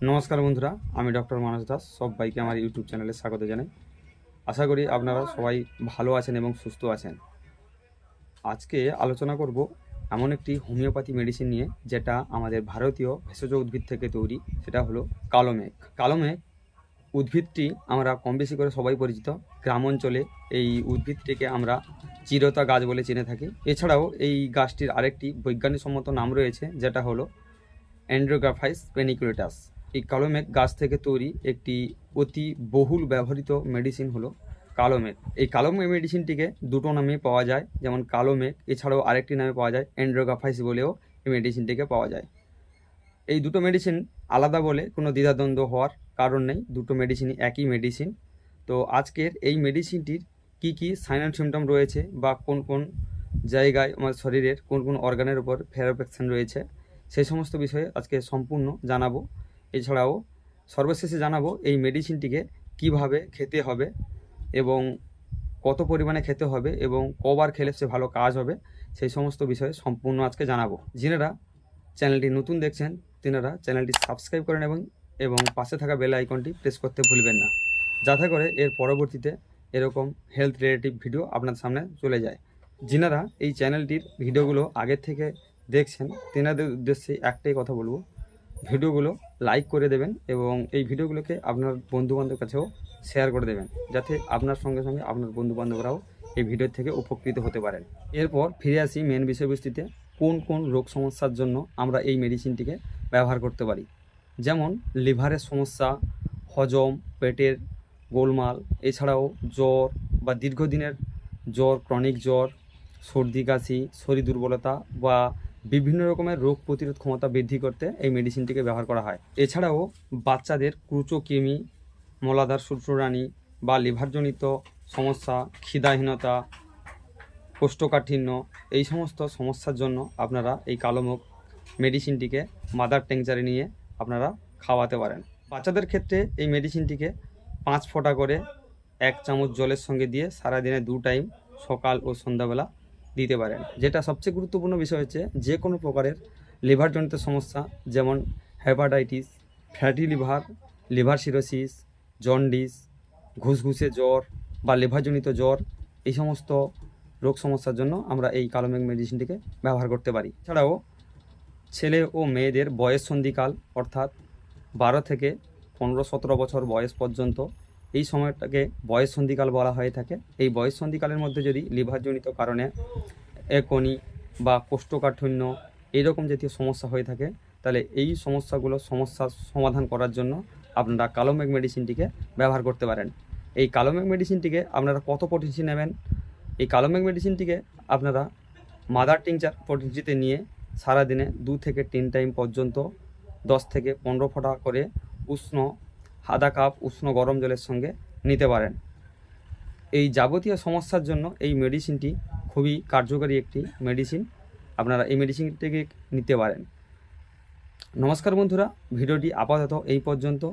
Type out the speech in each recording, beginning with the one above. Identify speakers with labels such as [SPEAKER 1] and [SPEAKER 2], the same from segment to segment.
[SPEAKER 1] নমস্কার বন্ধুরা, আমি ডক্টর মানস দাস। সবাইকে আমার ইউটিউব চ্যানেলে স্বাগত জানাই। আশা করি আপনারা সবাই ভালো আছেন এবং সুস্থ আছেন। আজকে আলোচনা করব এমন একটি হোমিওপ্যাথি মেডিসিন নিয়ে, যেটা আমাদের ভারতীয় ভেষজ উদ্ভিদ থেকে তৈরি। সেটা হলো কালো মেঘ। কালো মেঘ উদ্ভিদটি আমরা কম বেশি করে সবাই পরিচিত। গ্রাম অঞ্চলে এই উদ্ভিদটিকে আমরা চিরতা গাছ বলে চিনে থাকি। এছাড়াও এই গাছটির আরেকটি বৈজ্ঞানিকসম্মত নাম রয়েছে, যেটা হলো অ্যান্ড্রোগ্রাফাইস পেনিকুলেটাস। এই কালো মেঘ গাছ থেকে তৈরি একটি অতি বহুল ব্যবহৃত মেডিসিন হলো কালো মেঘ। এই কালো মেঘ মেডিসিনটিকে দুটো নামে পাওয়া যায়, যেমন কালো মেঘ, এছাড়াও আরেকটি নামে পাওয়া যায় অ্যান্ড্রোগ্রাফাইস বলেও এই মেডিসিনটিকে পাওয়া যায়। এই দুটো মেডিসিন আলাদা বলে কোনো দ্বিধাদ্বন্দ্ব হওয়ার কারণ নেই, দুটো মেডিসিনই একই মেডিসিন। তো আজকের এই মেডিসিনটির কি কি সাইন অ্যান্ড সিমটম রয়েছে, বা কোন কোন জায়গায় আমার শরীরের কোন কোন অর্গানের উপর ফেয়ারোফেকশন রয়েছে, সেই সমস্ত বিষয়ে আজকে সম্পূর্ণ জানাবো। এছাড়াও সর্বশেষে জানাবো এই মেডিসিনটিকে কিভাবে খেতে হবে এবং কত পরিমাণে খেতে হবে এবং কবার খেলে সে ভালো কাজ হবে, সেই সমস্ত বিষয়ে সম্পূর্ণ আজকে জানাবো। যিনারা চ্যানেলটি নতুন দেখছেন তিনারা চ্যানেলটি সাবস্ক্রাইব করেন এবং পাশে থাকা বেল আইকনটি প্রেস করতে ভুলবেন না, যাতে করে এর পরবর্তীতে এরকম হেলথ রিলেটিভ ভিডিও আপনার সামনে চলে যায়। যিনারা এই চ্যানেলটির ভিডিওগুলো আগের থেকে দেখছেন তেনাদের উদ্দেশ্যে একটাই কথা বলবো, ভিডিওগুলো লাইক করে দেবেন এবং এই ভিডিওগুলোকে আপনার বন্ধুবান্ধবের কাছেও শেয়ার করে দেবেন, যাতে আপনার সঙ্গে সঙ্গে আপনার বন্ধুবান্ধবরাও এই ভিডিও থেকে উপকৃত হতে পারেন। এরপর ফিরে আসি মেন বিষয়বস্তুতে, কোন কোন রোগ সমস্যার জন্য আমরা এই মেডিসিনটিকে ব্যবহার করতে পারি। যেমন লিভারের সমস্যা, হজম, পেটের গোলমাল, এছাড়াও জ্বর বা দীর্ঘদিনের জ্বর, ক্রনিক জ্বর, সর্দি কাশি, শরীর দুর্বলতা বা বিভিন্ন রকমের রোগ প্রতিরোধ ক্ষমতা বৃদ্ধি করতে এই মেডিসিনটিকে ব্যবহার করা হয়। এছাড়াও বাচ্চাদের কুচোকৃমি, মলাদার সুরসুরানি বা লিভারজনিত সমস্যা, খিদাহীনতা, কোষ্ঠকাঠিন্য, এই সমস্ত সমস্যার জন্য আপনারা এই কালো মেঘ মেডিসিনটিকে মাদার টিংচারে নিয়ে আপনারা খাওয়াতে পারেন। বাচ্চাদের ক্ষেত্রে এই মেডিসিনটিকে 5 ফোঁটা করে 1 চামচ জলের সঙ্গে দিয়ে সারাদিনে 2 টাইম সকাল ও সন্ধ্যাবেলা দিতে পারেন। যেটা সবচেয়ে গুরুত্বপূর্ণ বিষয় হচ্ছে, যে কোনো প্রকারের লিভারজনিত সমস্যা, যেমন hepatitis, fatty liver, liver cirrhosis, jaundice, ঘুসঘুসে জ্বর বা লিভারজনিত জ্বর, এই সমস্ত রোগ সমস্যার জন্য আমরা এই কালো মেঘ মেডিসিনটিকে ব্যবহার করতে পারি। এছাড়াও ছেলে ও মেয়েদের বয়স সন্ধিকাল, অর্থাৎ 12 থেকে 15-17 বছর বয়স পর্যন্ত, এই সময়টাকে বয়স সন্ধিকাল বলা হয়ে থাকে। এই বয়স সন্ধিকালের মধ্যে যদি লিভারজনিত কারণে একনি বা কোষ্ঠকাঠিন্য এইরকম জাতীয় সমস্যা হয়ে থাকে, তাহলে এই সমস্যার সমাধান করার জন্য আপনারা কালো মেঘ মেডিসিনটিকে ব্যবহার করতে পারেন। এই কালো মেঘ মেডিসিনটিকে আপনারা কত পটেন্সি নেবেন? এই কালো মেঘ মেডিসিনটিকে আপনারা মাদার টিংচার পটেন্সিতে নিয়ে সারাদিনে 2 থেকে 3 টাইম পর্যন্ত 10 থেকে 15 ফোঁটা করে উষ্ণ আধা কাপ উষ্ণ গরম জলের সঙ্গে নিতে পারেন। এই যাবতীয় সমস্যার জন্য এই মেডিসিনটি খুবই কার্যকরী একটি মেডিসিন, আপনারা এই মেডিসিনটিকে নিতে পারেন। নমস্কার বন্ধুরা, ভিডিওটি আপাতত এই পর্যন্ত।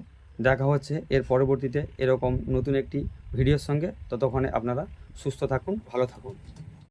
[SPEAKER 1] দেখা হচ্ছে এর পরবর্তীতে এরকম নতুন একটি ভিডিওর সঙ্গে। ততক্ষণে আপনারা সুস্থ থাকুন, ভালো থাকুন।